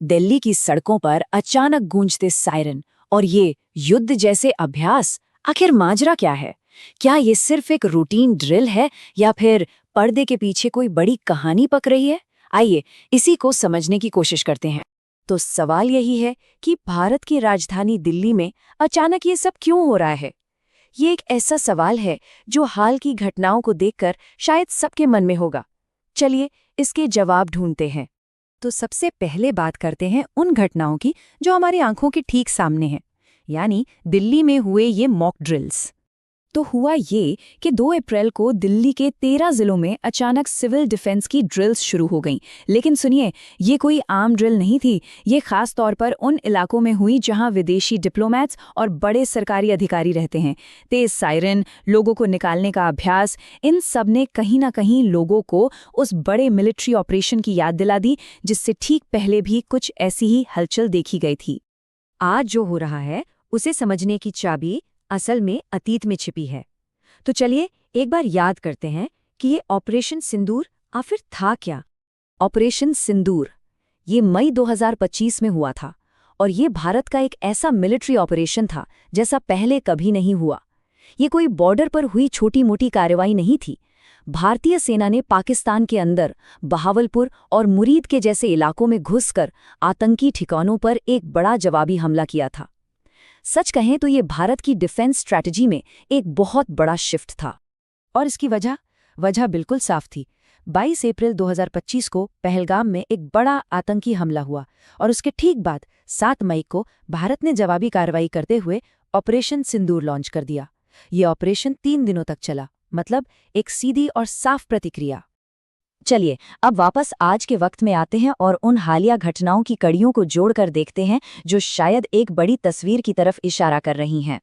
दिल्ली की सड़कों पर अचानक गूंजते सायरन और ये युद्ध जैसे अभ्यास, आखिर माजरा क्या है? क्या ये सिर्फ एक रूटीन ड्रिल है या फिर पर्दे के पीछे कोई बड़ी कहानी पक रही है? आइए इसी को समझने की कोशिश करते हैं। तो सवाल यही है कि भारत की राजधानी दिल्ली में अचानक ये सब क्यों हो रहा है? ये एक ऐसा सवाल है जो हाल की घटनाओं को देखकर शायद सबके मन में होगा। चलिए इसके जवाब ढूंढते हैं। तो सबसे पहले बात करते हैं उन घटनाओं की जो हमारी आंखों के ठीक सामने हैं, यानी दिल्ली में हुए ये मॉक ड्रिल्स। तो हुआ ये कि 2 अप्रैल को दिल्ली के 13 जिलों में अचानक सिविल डिफेंस की ड्रिल्स शुरू हो गईं। लेकिन सुनिए, ये कोई आम ड्रिल नहीं थी। ये खास तौर पर उन इलाकों में हुई जहां विदेशी डिप्लोमैट्स और बड़े सरकारी अधिकारी रहते हैं। तेज सायरन, लोगों को निकालने का अभ्यास, इन सब ने कहीं ना कहीं लोगों को उस बड़े मिलिट्री ऑपरेशन की याद दिला दी जिससे ठीक पहले भी कुछ ऐसी ही हलचल देखी गई थी। आज जो हो रहा है उसे समझने की चाबी असल में अतीत में छिपी है। तो चलिए एक बार याद करते हैं कि ये ऑपरेशन सिंदूर आखिर था क्या। ऑपरेशन सिंदूर ये मई 2025 में हुआ था और ये भारत का एक ऐसा मिलिट्री ऑपरेशन था जैसा पहले कभी नहीं हुआ। ये कोई बॉर्डर पर हुई छोटी मोटी कार्रवाई नहीं थी। भारतीय सेना ने पाकिस्तान के अंदर बहावलपुर और मुरीद के जैसे इलाकों में घुसकर आतंकी ठिकानों पर एक बड़ा जवाबी हमला किया था। सच कहें तो ये भारत की डिफेंस स्ट्रैटेजी में एक बहुत बड़ा शिफ्ट था। और इसकी वजह बिल्कुल साफ थी। 22 अप्रैल 2025 को पहलगाम में एक बड़ा आतंकी हमला हुआ और उसके ठीक बाद 7 मई को भारत ने जवाबी कार्रवाई करते हुए ऑपरेशन सिंदूर लॉन्च कर दिया। ये ऑपरेशन 3 दिनों तक चला, मतलब एक सीधी और साफ प्रतिक्रिया। चलिए अब वापस आज के वक्त में आते हैं और उन हालिया घटनाओं की कड़ियों को जोड़कर देखते हैं जो शायद एक बड़ी तस्वीर की तरफ इशारा कर रही हैं।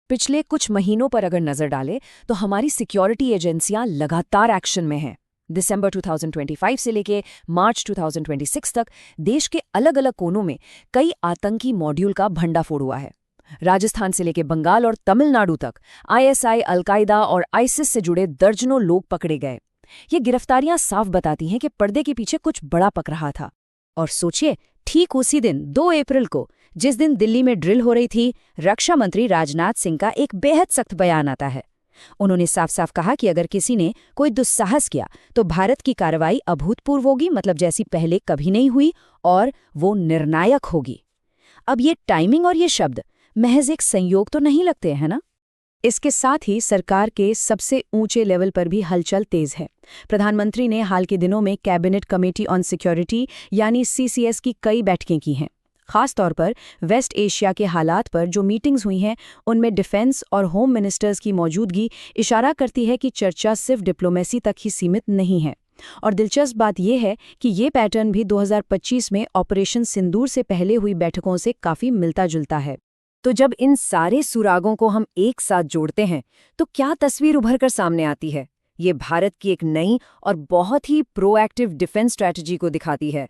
पिछले कुछ महीनों पर अगर नजर डालें तो हमारी सिक्योरिटी एजेंसियां लगातार एक्शन में हैं। दिसंबर 2025 से लेके मार्च 2026 तक देश के अलग अलग कोनों में कई आतंकी मॉड्यूल का भंडाफोड़ हुआ है। राजस्थान से लेके बंगाल और तमिलनाडु तक ISI, अलकायदा और आइसिस से जुड़े दर्जनों लोग पकड़े गए। ये गिरफ्तारियां साफ बताती हैं कि पर्दे के पीछे कुछ बड़ा पक रहा था। और सोचिए, ठीक उसी दिन 2 अप्रैल को, जिस दिन दिल्ली में ड्रिल हो रही थी, रक्षा मंत्री राजनाथ सिंह का एक बेहद सख्त बयान आता है। उन्होंने साफ साफ कहा कि अगर किसी ने कोई दुस्साहस किया तो भारत की कार्रवाई अभूतपूर्व होगी, मतलब जैसी पहले कभी नहीं हुई, और वो निर्णायक होगी। अब ये टाइमिंग और ये शब्द महज एक संयोग तो नहीं लगते हैं ना। इसके साथ ही सरकार के सबसे ऊंचे लेवल पर भी हलचल तेज है। प्रधानमंत्री ने हाल के दिनों में कैबिनेट कमेटी ऑन सिक्योरिटी यानी CCS की कई बैठकें की हैं। खास तौर पर वेस्ट एशिया के हालात पर जो मीटिंग्स हुई हैं उनमें डिफेंस और होम मिनिस्टर्स की मौजूदगी इशारा करती है कि चर्चा सिर्फ डिप्लोमेसी तक ही सीमित नहीं है। और दिलचस्प बात यह है कि ये पैटर्न भी 2025 में ऑपरेशन सिंदूर से पहले हुई बैठकों से काफ़ी मिलता जुलता है। तो जब इन सारे सुरागों को हम एक साथ जोड़ते हैं तो क्या तस्वीर उभर कर सामने आती है? ये भारत की एक नई और बहुत ही प्रोएक्टिव डिफेंस स्ट्रैटेजी को दिखाती है।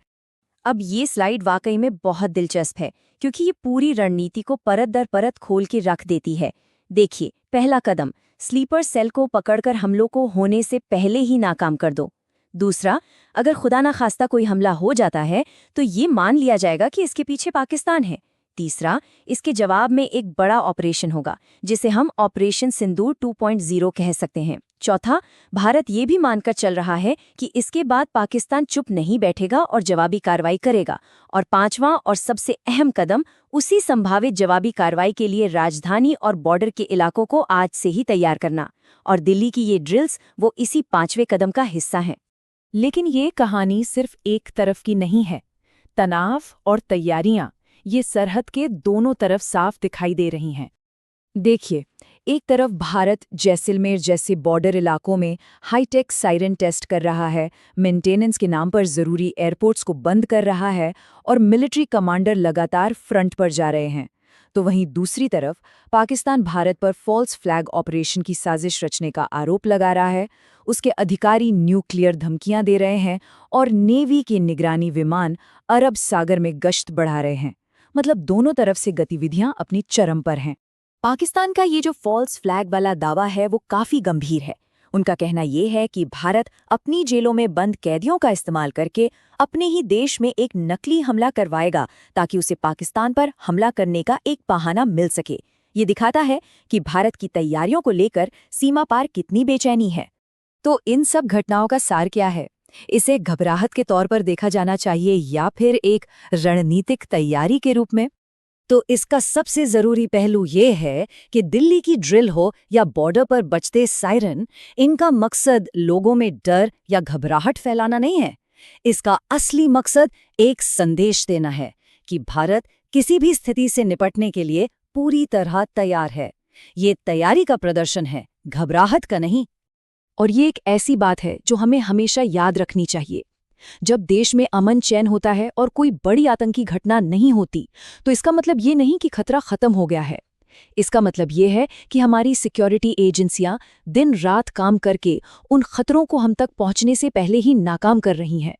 अब ये स्लाइड वाकई में बहुत दिलचस्प है क्योंकि ये पूरी रणनीति को परत दर परत खोल के रख देती है। देखिए, पहला कदम, स्लीपर सेल को पकड़कर हमलों को होने से पहले ही नाकाम कर दो। दूसरा, अगर खुदा ना खास्ता कोई हमला हो जाता है तो ये मान लिया जाएगा कि इसके पीछे पाकिस्तान है। तीसरा, इसके जवाब में एक बड़ा ऑपरेशन होगा जिसे हम ऑपरेशन सिंदूर 2.0 कह सकते हैं। चौथा, भारत ये भी मानकर चल रहा है कि इसके बाद पाकिस्तान चुप नहीं बैठेगा और जवाबी कार्रवाई करेगा। और पांचवां और सबसे अहम कदम, उसी संभावित जवाबी कार्रवाई के लिए राजधानी और बॉर्डर के इलाकों को आज से ही तैयार करना। और दिल्ली की ये ड्रिल्स वो इसी 5वें कदम का हिस्सा हैं। लेकिन ये कहानी सिर्फ एक तरफ की नहीं है। तनाव और तैयारियां ये सरहद के दोनों तरफ साफ दिखाई दे रही हैं। देखिए, एक तरफ भारत जैसलमेर जैसे बॉर्डर इलाकों में हाईटेक सायरन टेस्ट कर रहा है, मेंटेनेंस के नाम पर ज़रूरी एयरपोर्ट्स को बंद कर रहा है और मिलिट्री कमांडर लगातार फ्रंट पर जा रहे हैं। तो वहीं दूसरी तरफ पाकिस्तान भारत पर फॉल्स फ्लैग ऑपरेशन की साजिश रचने का आरोप लगा रहा है। उसके अधिकारी न्यूक्लियर धमकियां दे रहे हैं और नेवी के निगरानी विमान अरब सागर में गश्त बढ़ा रहे हैं। मतलब दोनों तरफ से गतिविधियां अपनी चरम पर हैं। पाकिस्तान का ये जो फॉल्स फ्लैग वाला दावा है वो काफ़ी गंभीर है। उनका कहना ये है कि भारत अपनी जेलों में बंद कैदियों का इस्तेमाल करके अपने ही देश में एक नकली हमला करवाएगा ताकि उसे पाकिस्तान पर हमला करने का एक बहाना मिल सके। ये दिखाता है कि भारत की तैयारियों को लेकर सीमा पार कितनी बेचैनी है। तो इन सब घटनाओं का सार क्या है? इसे घबराहट के तौर पर देखा जाना चाहिए या फिर एक रणनीतिक तैयारी के रूप में? तो इसका सबसे जरूरी पहलू ये है कि दिल्ली की ड्रिल हो या बॉर्डर पर बजते सायरन, इनका मकसद लोगों में डर या घबराहट फैलाना नहीं है। इसका असली मकसद एक संदेश देना है कि भारत किसी भी स्थिति से निपटने के लिए पूरी तरह तैयार है। ये तैयारी का प्रदर्शन है, घबराहट का नहीं। और ये एक ऐसी बात है जो हमें हमेशा याद रखनी चाहिए। जब देश में अमन चैन होता है और कोई बड़ी आतंकी घटना नहीं होती, तो इसका मतलब ये नहीं कि खतरा खत्म हो गया है। इसका मतलब ये है कि हमारी सिक्योरिटी एजेंसियां दिन रात काम करके उन खतरों को हम तक पहुंचने से पहले ही नाकाम कर रही हैं।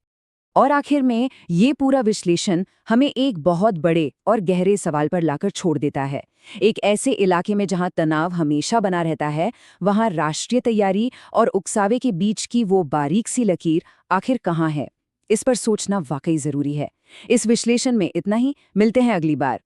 और आखिर में ये पूरा विश्लेषण हमें एक बहुत बड़े और गहरे सवाल पर लाकर छोड़ देता है। एक ऐसे इलाके में जहां तनाव हमेशा बना रहता है, वहां राष्ट्रीय तैयारी और उकसावे के बीच की वो बारीक सी लकीर आखिर कहाँ है? इस पर सोचना वाकई जरूरी है। इस विश्लेषण में इतना ही। मिलते हैं अगली बार।